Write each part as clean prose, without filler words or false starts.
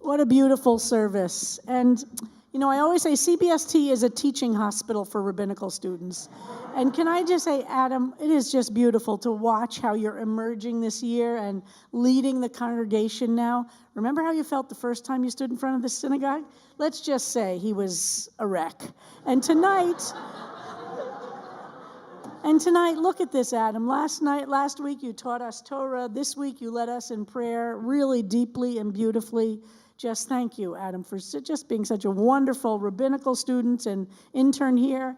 What a beautiful service. And, you know, I always say CBST is a teaching hospital for rabbinical students. And can I just say, Adam, it is just beautiful to watch how you're emerging this year and leading the congregation now. Remember how you felt the first time you stood in front of the synagogue? Let's just say he was a wreck. And tonight, look at this, Adam. Last week, you taught us Torah. This week, you led us in prayer really deeply and beautifully. Just thank you, Adam, for just being such a wonderful rabbinical student and intern here.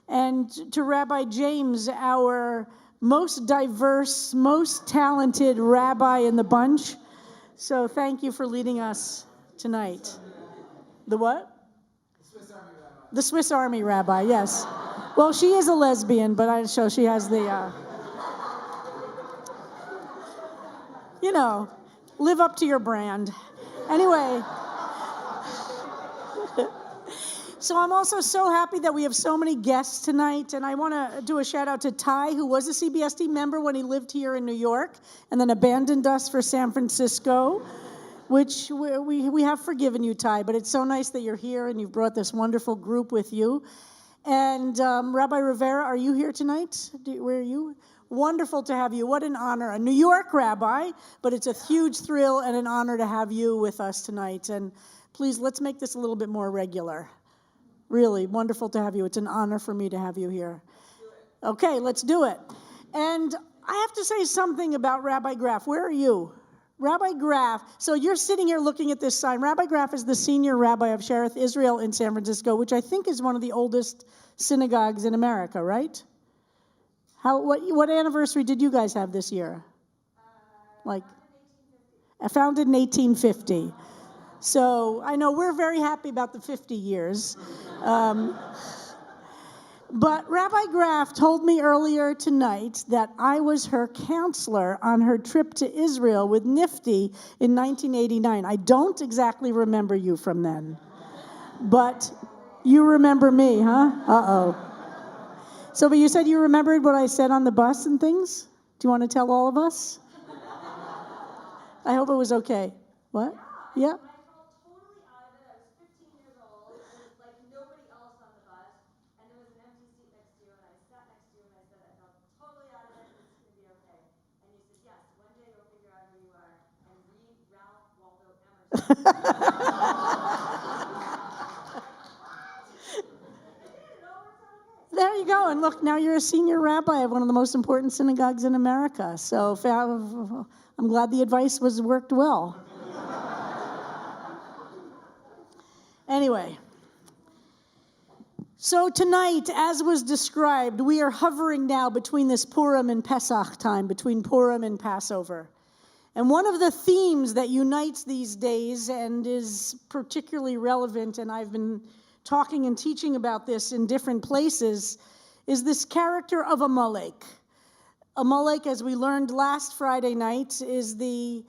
And to Rabbi James, our most diverse, most talented rabbi in the bunch. So thank you for leading us tonight. The what? The Swiss Army Rabbi, yes. Well, she is a lesbian, but so she has the, live up to your brand. Anyway, so I'm also so happy that we have so many guests tonight, and I want to do a shout out to Ty, who was a CBST member when he lived here in New York, and then abandoned us for San Francisco, which we have forgiven you, Ty, but it's so nice that you're here and you've brought this wonderful group with you. And Rabbi Rivera, are you here tonight? Where are you? Wonderful to have you. What an honor. A New York rabbi, but it's a huge thrill and an honor to have you with us tonight. And please, let's make this a little bit more regular. Really wonderful to have you. It's an honor for me to have you here. Okay, let's do it. And I have to say something about Rabbi Graf. Where are you? Rabbi Graf. So you're sitting here looking at this sign. Rabbi Graf is the senior rabbi of Shereth Israel in San Francisco, which I think is one of the oldest synagogues in America, right? What anniversary did you guys have this year? Founded in 1850. So I know we're very happy about the 50 years. But Rabbi Graf told me earlier tonight that I was her counselor on her trip to Israel with Nifty in 1989. I don't exactly remember you from then, but you remember me, huh? Uh-oh. So, but you said you remembered what I said on the bus and things? Do you want to tell all of us? I hope it was okay. What? Yeah? I felt totally out of it. I was 15 years old. There was like nobody else on the bus, and there was an empty seat next to you, and I sat next to you, and I said, I felt totally out of it, and it's going to be okay. And you said, yes, one day you'll figure out who you are, and read Ralph Waldo Emerson. There you go. And look, now you're a senior rabbi of one of the most important synagogues in America. So I'm glad the advice worked well. Anyway, so tonight, as was described, we are hovering now between this Purim and Pesach time, between Purim and Passover. And one of the themes that unites these days and is particularly relevant, and I've been talking and teaching about this in different places, is this character of Amalek. Amalek, as we learned last Friday night, is the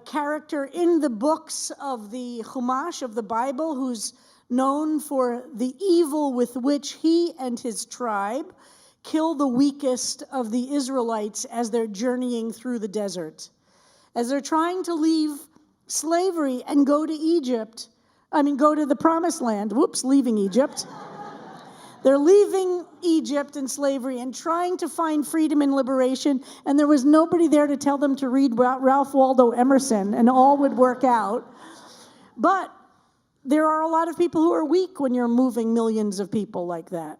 character in the books of the Chumash, of the Bible, who's known for the evil with which he and his tribe kill the weakest of the Israelites as they're journeying through the desert. As they're trying to leave slavery and go to the promised land. Leaving Egypt. They're leaving Egypt and slavery and trying to find freedom and liberation, and there was nobody there to tell them to read Ralph Waldo Emerson, and all would work out. But there are a lot of people who are weak when you're moving millions of people like that.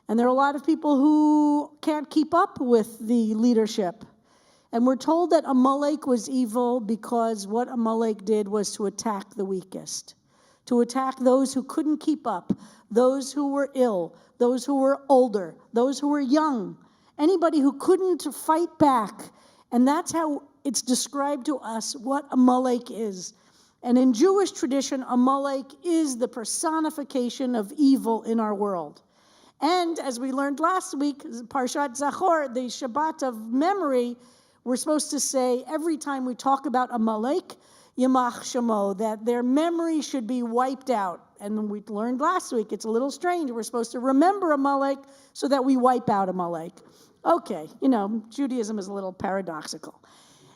And there are a lot of people who can't keep up with the leadership. And we're told that Amalek was evil because what Amalek did was to attack the weakest, to attack those who couldn't keep up, those who were ill, those who were older, those who were young, anybody who couldn't fight back. And that's how it's described to us what Amalek is. And in Jewish tradition, Amalek is the personification of evil in our world. And as we learned last week, Parshat Zachor, the Shabbat of memory, we're supposed to say every time we talk about Amalek, Yamach Shemo, that their memory should be wiped out. And we learned last week, it's a little strange. We're supposed to remember Amalek so that we wipe out Amalek. Okay, Judaism is a little paradoxical.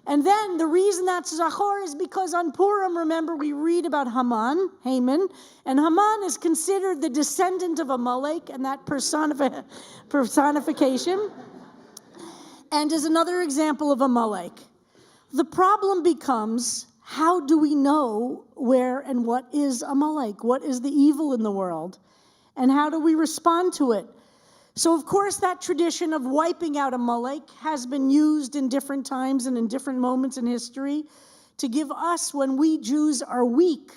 And then the reason that's Zachor is because on Purim, remember, we read about Haman, and Haman is considered the descendant of Amalek, and that personification, and is another example of Amalek. The problem becomes, how do we know where and what is Amalek? What is the evil in the world? And how do we respond to it? So, of course, that tradition of wiping out Amalek has been used in different times and in different moments in history to give us, when we Jews are weak,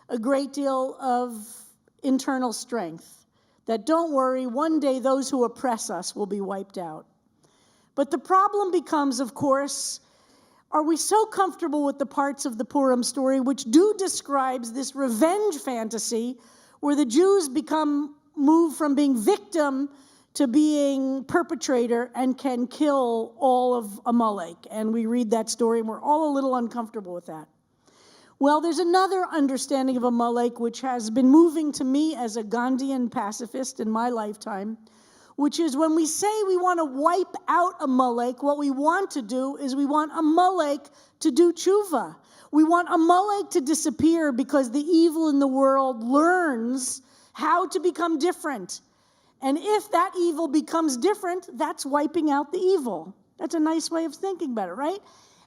a great deal of internal strength. That don't worry, one day those who oppress us will be wiped out. But the problem becomes, of course, are we so comfortable with the parts of the Purim story which do describes this revenge fantasy where the Jews move from being victim to being perpetrator and can kill all of Amalek? And we read that story and we're all a little uncomfortable with that. Well, there's another understanding of Amalek which has been moving to me as a Gandhian pacifist in my lifetime, which is when we say we want to wipe out Amalek, what we want to do is we want Amalek to do tshuva. We want Amalek to disappear because the evil in the world learns how to become different. And if that evil becomes different, that's wiping out the evil. That's a nice way of thinking about it, right?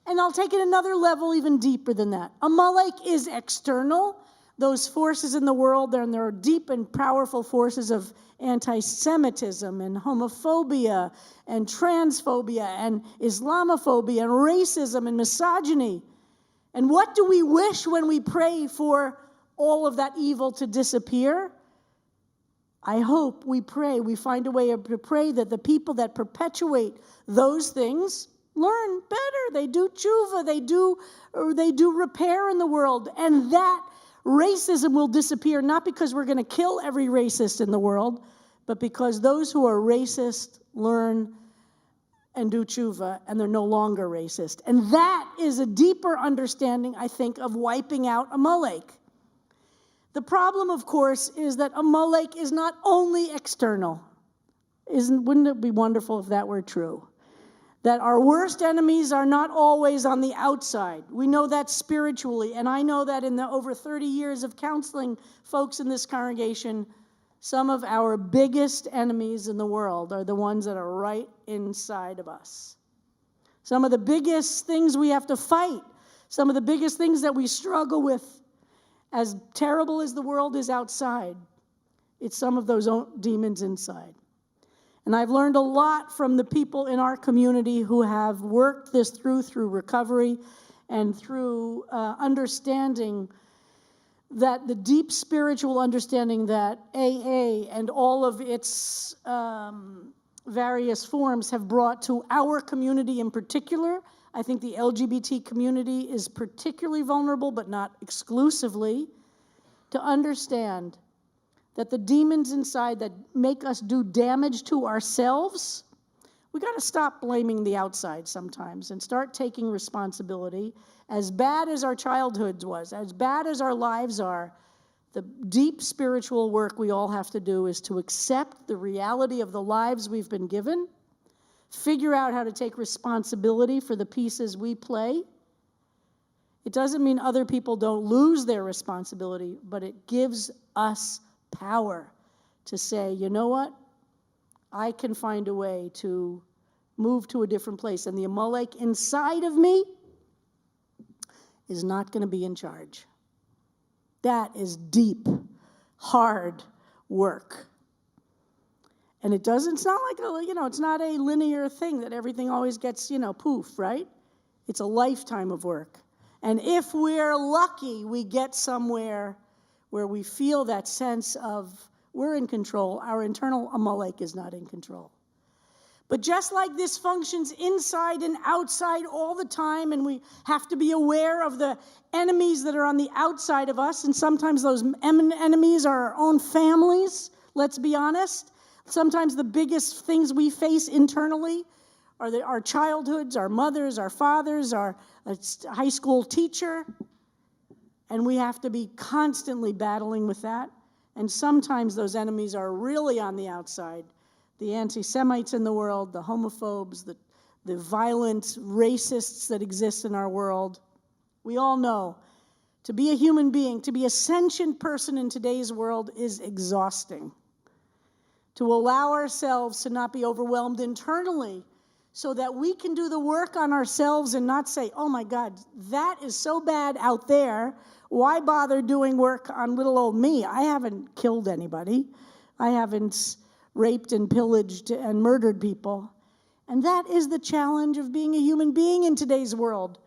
And I'll take it another level even deeper than that. Amalek is external. Those forces in the world, there are deep and powerful forces of anti-Semitism and homophobia and transphobia and Islamophobia and racism and misogyny. And what do we wish when we pray for all of that evil to disappear? I hope we find a way to pray that the people that perpetuate those things learn better. They do tshuva, they do repair in the world, and that racism will disappear, not because we're going to kill every racist in the world, but because those who are racist learn and do tshuva, and they're no longer racist. And that is a deeper understanding, I think, of wiping out Amalek. The problem, of course, is that Amalek is not only external. Wouldn't it be wonderful if that were true? That our worst enemies are not always on the outside. We know that spiritually, and I know that in the over 30 years of counseling folks in this congregation, some of our biggest enemies in the world are the ones that are right inside of us. Some of the biggest things we have to fight, some of the biggest things that we struggle with, as terrible as the world is outside, it's some of those demons inside. And I've learned a lot from the people in our community who have worked this through recovery and through understanding that the deep spiritual understanding that AA and all of its various forms have brought to our community in particular. I think the LGBT community is particularly vulnerable, but not exclusively, to understand that the demons inside that make us do damage to ourselves, we got to stop blaming the outside sometimes and start taking responsibility. As bad as our childhoods was, as bad as our lives are, the deep spiritual work we all have to do is to accept the reality of the lives we've been given, figure out how to take responsibility for the pieces we play. It doesn't mean other people don't lose their responsibility, but it gives us power to say, you know what? I can find a way to move to a different place. And the Amalek inside of me is not going to be in charge. That is deep, hard work. And it's not like it's not a linear thing that everything always gets, poof, right? It's a lifetime of work. And if we're lucky, we get somewhere where we feel that sense of we're in control. Our internal Amalek is not in control. But just like this functions inside and outside all the time, and we have to be aware of the enemies that are on the outside of us, and sometimes those enemies are our own families, let's be honest. Sometimes the biggest things we face internally are our childhoods, our mothers, our fathers, our high school teacher, and we have to be constantly battling with that. And sometimes those enemies are really on the outside. The anti-Semites in the world, the homophobes, the violent racists that exist in our world. We all know to be a human being, to be a sentient person in today's world is exhausting. To allow ourselves to not be overwhelmed internally so that we can do the work on ourselves and not say, oh my God, that is so bad out there. Why bother doing work on little old me? I haven't killed anybody. I haven't raped and pillaged and murdered people. And that is the challenge of being a human being in today's world.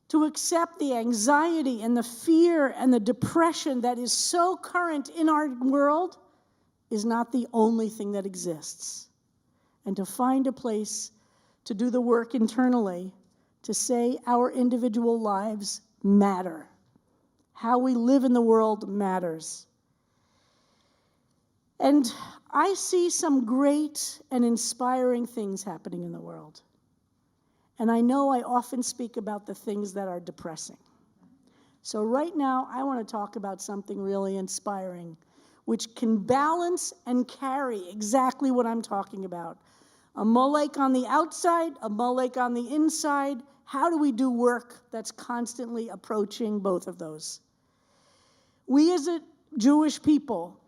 To accept the anxiety and the fear and the depression that is so current in our world is not the only thing that exists. And to find a place to do the work internally, to say our individual lives matter. How we live in the world matters. And I see some great and inspiring things happening in the world. And I know I often speak about the things that are depressing. So right now, I want to talk about something really inspiring, which can balance and carry exactly what I'm talking about. A molek on the outside, a molek on the inside. How do we do work that's constantly approaching both of those? We as a Jewish people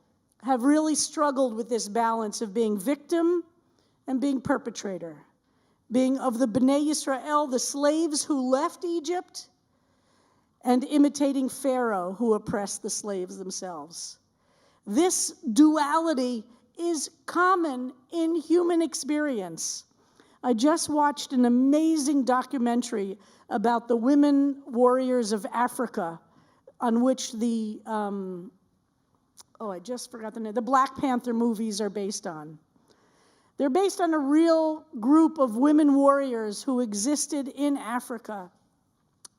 have really struggled with this balance of being victim and being perpetrator. Being of the Bnei Yisrael, the slaves who left Egypt, and imitating Pharaoh, who oppressed the slaves themselves. This duality is common in human experience. I just watched an amazing documentary about the women warriors of Africa, on which the, I just forgot the name, the Black Panther movies are based on. They're based on a real group of women warriors who existed in Africa.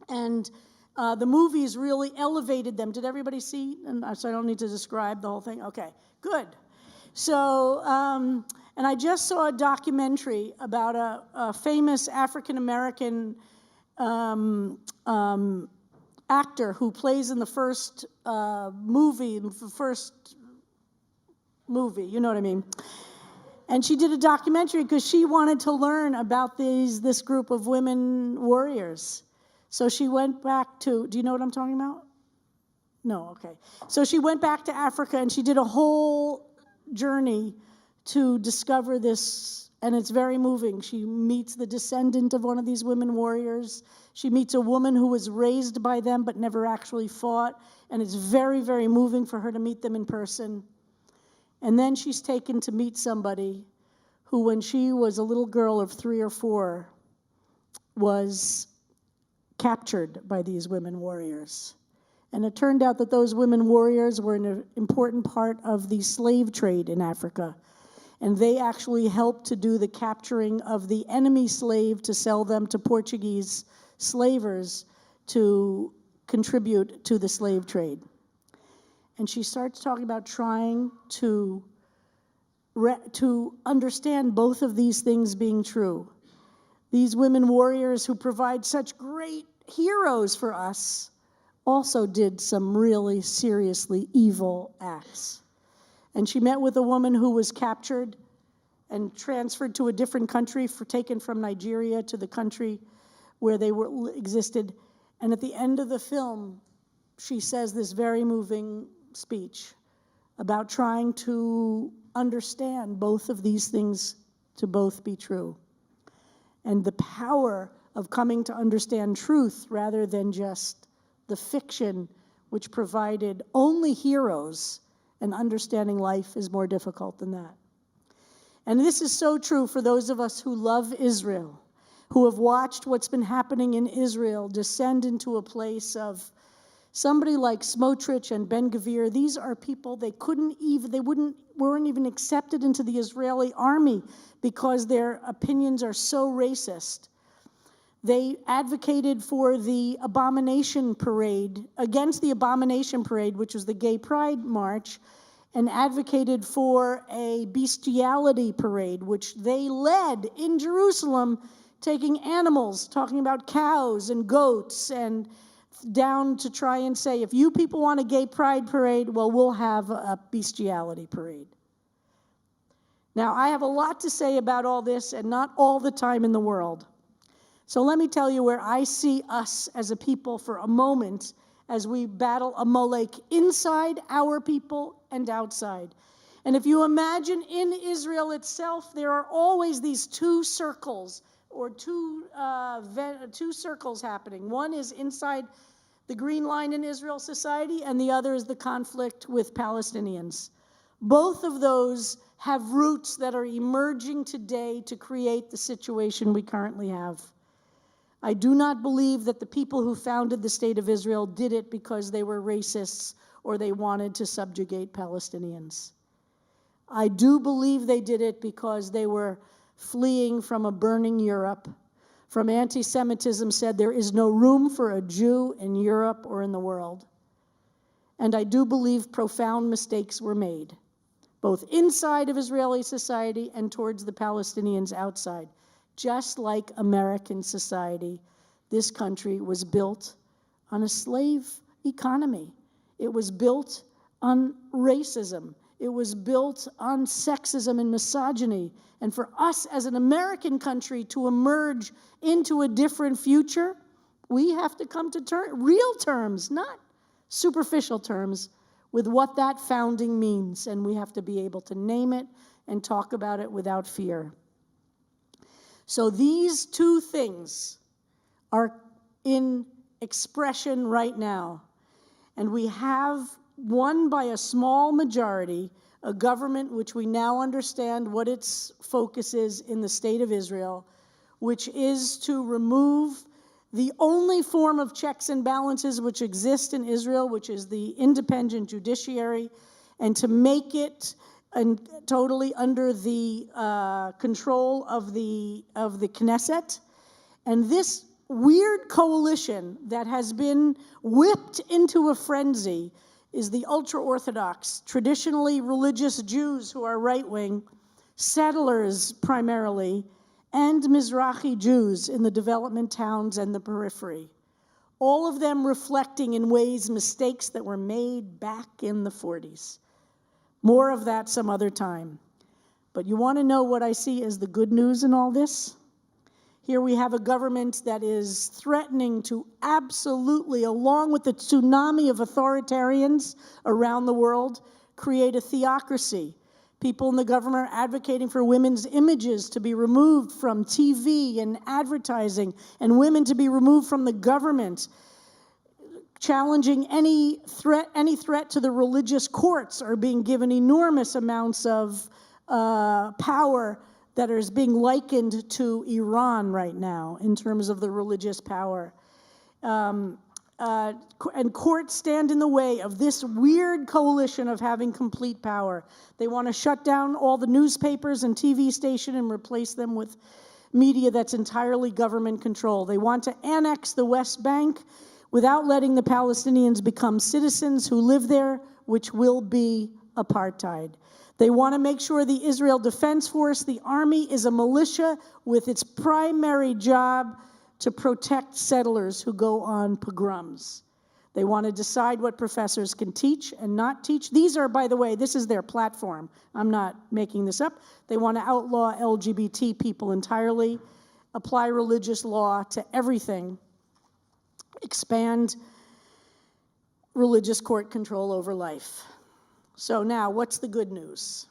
And the movies really elevated them. Did everybody see? And so I don't need to describe the whole thing? Okay, good. So, and I just saw a documentary about a famous African-American actor who plays in the first movie, you know what I mean? And she did a documentary because she wanted to learn about this group of women warriors. So she went back to, do you know what I'm talking about? No, okay. So she went back to Africa and she did a whole journey to discover this, and it's very moving. She meets the descendant of one of these women warriors. She meets a woman who was raised by them but never actually fought, and it's very, very moving for her to meet them in person. And then she's taken to meet somebody who, when she was a little girl of 3 or 4, was captured by these women warriors. And it turned out that those women warriors were an important part of the slave trade in Africa. And they actually helped to do the capturing of the enemy slave to sell them to Portuguese slavers to contribute to the slave trade. And she starts talking about trying to understand both of these things being true. These women warriors who provide such great heroes for us also did some really seriously evil acts. And she met with a woman who was captured and transferred to a different country, taken from Nigeria to the country where they existed. And at the end of the film, she says this very moving speech about trying to understand both of these things to both be true. And the power of coming to understand truth rather than just the fiction which provided only heroes, and understanding life is more difficult than that. And this is so true for those of us who love Israel, who have watched what's been happening in Israel descend into a place of somebody like Smotrich and Ben-Gvir. These are people weren't even accepted into the Israeli army because their opinions are so racist. They advocated for the abomination parade, against the abomination parade, which was the gay pride march, and advocated for a bestiality parade, which they led in Jerusalem, taking animals, talking about cows and goats, and down to try and say, if you people want a gay pride parade, well, we'll have a bestiality parade. Now, I have a lot to say about all this and not all the time in the world. So let me tell you where I see us as a people for a moment as we battle a Molech inside our people and outside. And if you imagine in Israel itself, there are always these two circles or two circles happening. One is inside the green line in Israel society, and the other is the conflict with Palestinians. Both of those have roots that are emerging today to create the situation we currently have. I do not believe that the people who founded the state of Israel did it because they were racists or they wanted to subjugate Palestinians. I do believe they did it because they were fleeing from a burning Europe, from anti-Semitism said there is no room for a Jew in Europe or in the world. And I do believe profound mistakes were made, both inside of Israeli society and towards the Palestinians outside. Just like American society, this country was built on a slave economy. It was built on racism. It was built on sexism and misogyny. And for us as an American country to emerge into a different future, we have to come to real terms, not superficial terms, with what that founding means. And we have to be able to name it and talk about it without fear. So these two things are in expression right now. And we have won by a small majority, a government which we now understand what its focus is in the state of Israel, which is to remove the only form of checks and balances which exist in Israel, which is the independent judiciary, and to make it totally under the control of the Knesset. And this weird coalition that has been whipped into a frenzy is the ultra-Orthodox, traditionally religious Jews who are right-wing, settlers primarily, and Mizrahi Jews in the development towns and the periphery. All of them reflecting in ways mistakes that were made back in the 40s. More of that some other time. But you want to know what I see as the good news in all this? Here we have a government that is threatening to absolutely, along with the tsunami of authoritarians around the world, create a theocracy. People in the government are advocating for women's images to be removed from TV and advertising, and women to be removed from the government. Challenging any threat to the religious courts are being given enormous amounts of power that is being likened to Iran right now in terms of the religious power. And courts stand in the way of this weird coalition of having complete power. They want to shut down all the newspapers and TV stations and replace them with media that's entirely government controlled. They want to annex the West Bank without letting the Palestinians become citizens who live there, which will be apartheid. They want to make sure the Israel Defense Force, the army, is a militia with its primary job to protect settlers who go on pogroms. They want to decide what professors can teach and not teach. These are, by the way, this is their platform. I'm not making this up. They want to outlaw LGBT people entirely, apply religious law to everything, expand religious court control over life. So now, what's the good news?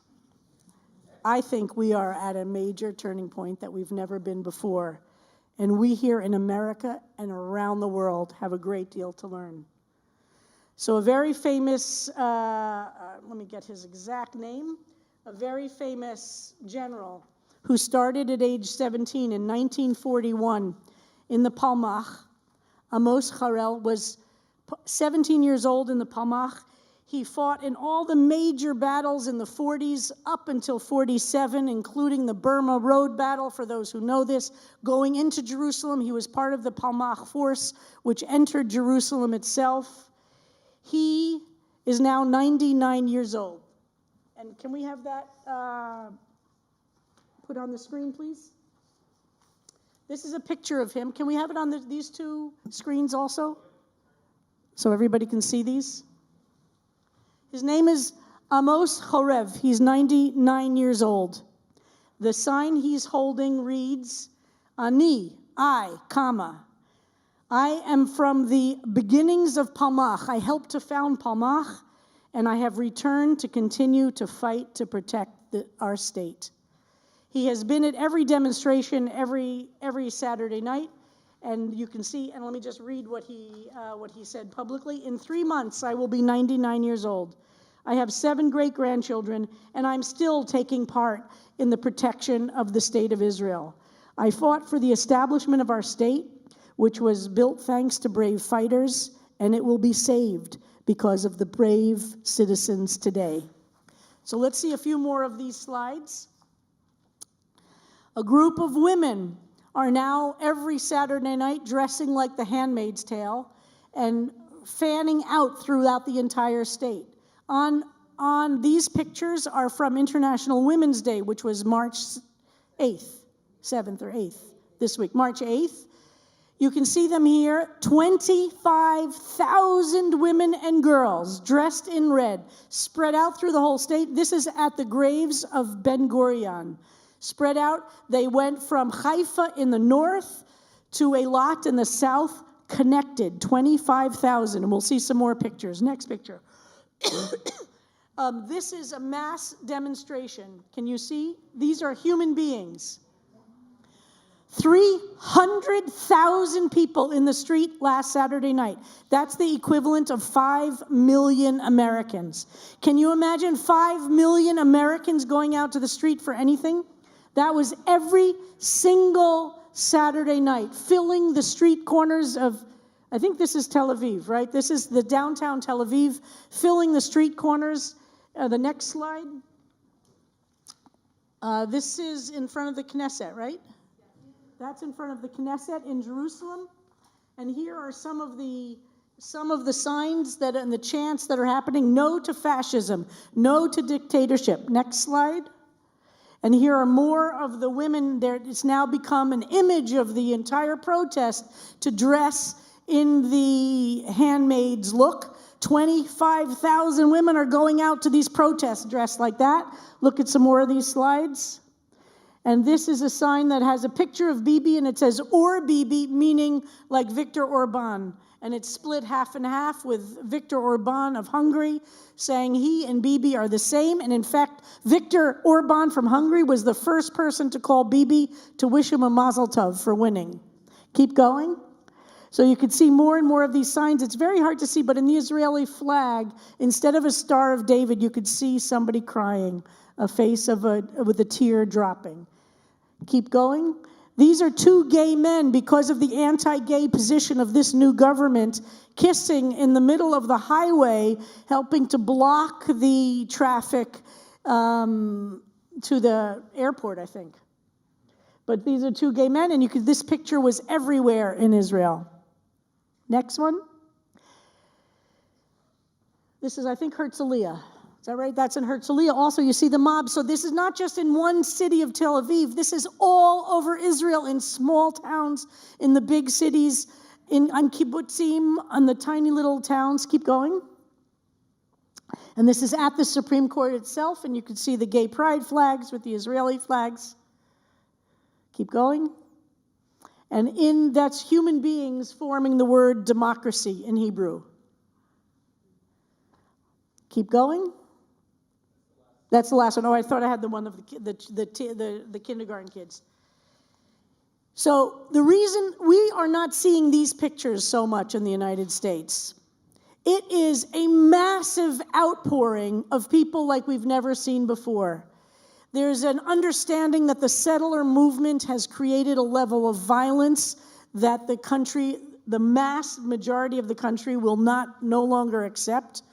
I think we are at a major turning point that we've never been before. And we here in America and around the world have a great deal to learn. So a very famous, let me get his exact name, a very famous general who started at age 17 in 1941 in the Palmach. Amos Harel was 17 years old in the Palmach. He fought in all the major battles in the 40s up until 47, including the Burma Road Battle, for those who know this. Going into Jerusalem, he was part of the Palmach force, which entered Jerusalem itself. He is now 99 years old. And can we have that put on the screen, please? This is a picture of him. Can we have it on these two screens also? So everybody can see these? His name is Amos Horev. He's 99 years old. The sign he's holding reads, Ani, I, comma. I am from the beginnings of Palmach. I helped to found Palmach, and I have returned to continue to fight to protect our state. He has been at every demonstration every Saturday night, and you can see, and let me just read what he said publicly. In 3 months, I will be 99 years old. I have 7 great-grandchildren, and I'm still taking part in the protection of the state of Israel. I fought for the establishment of our state, which was built thanks to brave fighters, and it will be saved because of the brave citizens today. So let's see a few more of these slides. A group of women are now every Saturday night dressing like the Handmaid's Tale and fanning out throughout the entire state. On these pictures are from International Women's Day, which was March 8th, 7th or 8th this week, March 8th. You can see them here, 25,000 women and girls dressed in red, spread out through the whole state. This is at the graves of Ben Gurion. Spread out, they went from Haifa in the north to Eilat in the south, connected, 25,000. And we'll see some more pictures. Next picture. This is a mass demonstration. Can you see? These are human beings. 300,000 people in the street last Saturday night. That's the equivalent of 5 million Americans. Can you imagine 5 million Americans going out to the street for anything? That was every single Saturday night, filling the street corners of, I think this is Tel Aviv, right? This is the downtown Tel Aviv, filling the street corners. The next slide. This is in front of the Knesset, right? That's in front of the Knesset in Jerusalem. And here are some of the signs that and the chants that are happening. No to fascism. No to dictatorship. Next slide. And here are more of the women. It's now become an image of the entire protest to dress in the handmaid's look. 25,000 women are going out to these protests dressed like that. Look at some more of these slides. And this is a sign that has a picture of Bibi, and it says, or Bibi, meaning like Viktor Orban. And it's split half and half with Viktor Orban of Hungary, saying he and Bibi are the same. And in fact, Viktor Orban from Hungary was the first person to call Bibi to wish him a mazel tov for winning. Keep going. So you can see more and more of these signs. It's very hard to see, but in the Israeli flag, instead of a Star of David, you could see somebody crying, a face with a tear dropping. Keep going. These are 2 gay men, because of the anti-gay position of this new government, kissing in the middle of the highway, helping to block the traffic to the airport, I think. But these are 2 gay men, and this picture was everywhere in Israel. Next one. This is, I think, Herzliya. Is that right? That's in Herzliya. Also, you see the mob. So this is not just in one city of Tel Aviv. This is all over Israel, in small towns, in the big cities, on kibbutzim, on the tiny little towns. Keep going. And this is at the Supreme Court itself, and you can see the gay pride flags with the Israeli flags. Keep going. And that's human beings forming the word democracy in Hebrew. Keep going. That's the last one. Oh, I thought I had the one of the kindergarten kids. So the reason we are not seeing these pictures so much in the United States, it is a massive outpouring of people like we've never seen before. There's an understanding that the settler movement has created a level of violence that the mass majority of the country will no longer accept.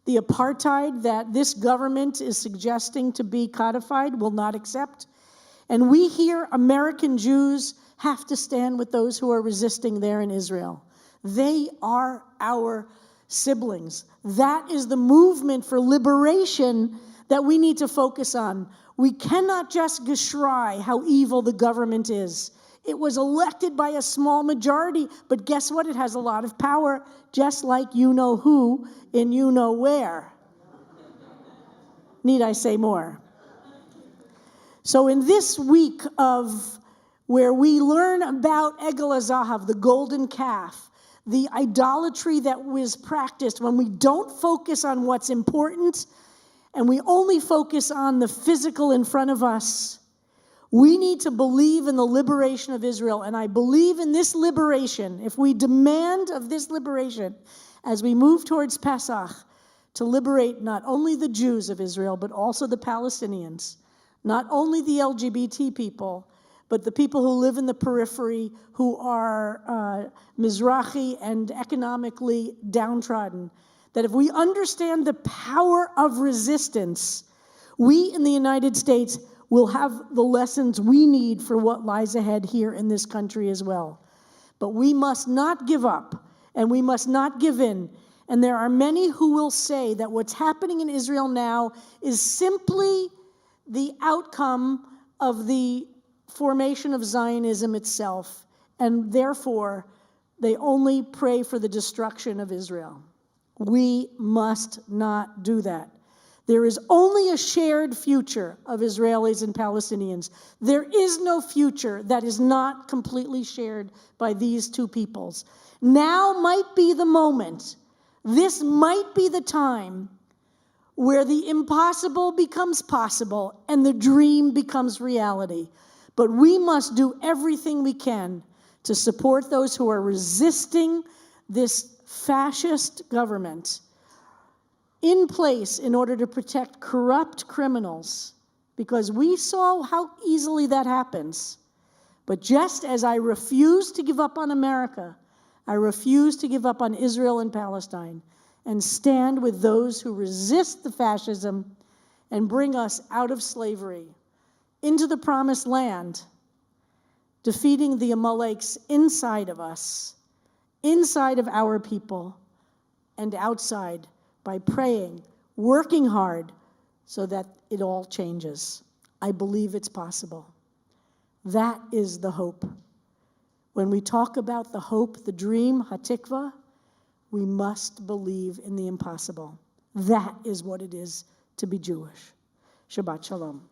The apartheid that this government is suggesting to be codified will not accept. And we here, American Jews, have to stand with those who are resisting there in Israel. They are our siblings. That is the movement for liberation that we need to focus on. We cannot just geschrei how evil the government is. It was elected by a small majority, but guess what? It has a lot of power, just like you know who and you know where. Need I say more? So in this week of where we learn about Egel HaZahav, the golden calf, the idolatry that was practiced when we don't focus on what's important and we only focus on the physical in front of us, we need to believe in the liberation of Israel. And I believe in this liberation, if we demand of this liberation as we move towards Pesach, to liberate not only the Jews of Israel, but also the Palestinians, not only the LGBT people, but the people who live in the periphery, who are Mizrahi and economically downtrodden, that if we understand the power of resistance, we in the United States will have the lessons we need for what lies ahead here in this country as well. But we must not give up, and we must not give in. And there are many who will say that what's happening in Israel now is simply the outcome of the formation of Zionism itself, and therefore they only pray for the destruction of Israel. We must not do that. There is only a shared future of Israelis and Palestinians. There is no future that is not completely shared by these two peoples. Now might be the moment. This might be the time where the impossible becomes possible and the dream becomes reality. But we must do everything we can to support those who are resisting this fascist government in place in order to protect corrupt criminals, because we saw how easily that happens. But just as I refuse to give up on America, I refuse to give up on Israel and Palestine and stand with those who resist the fascism and bring us out of slavery into the promised land, defeating the Amaleks inside of us, inside of our people, and outside, by praying, working hard, so that it all changes. I believe it's possible. That is the hope. When we talk about the hope, the dream, hatikva, we must believe in the impossible. That is what it is to be Jewish. Shabbat Shalom.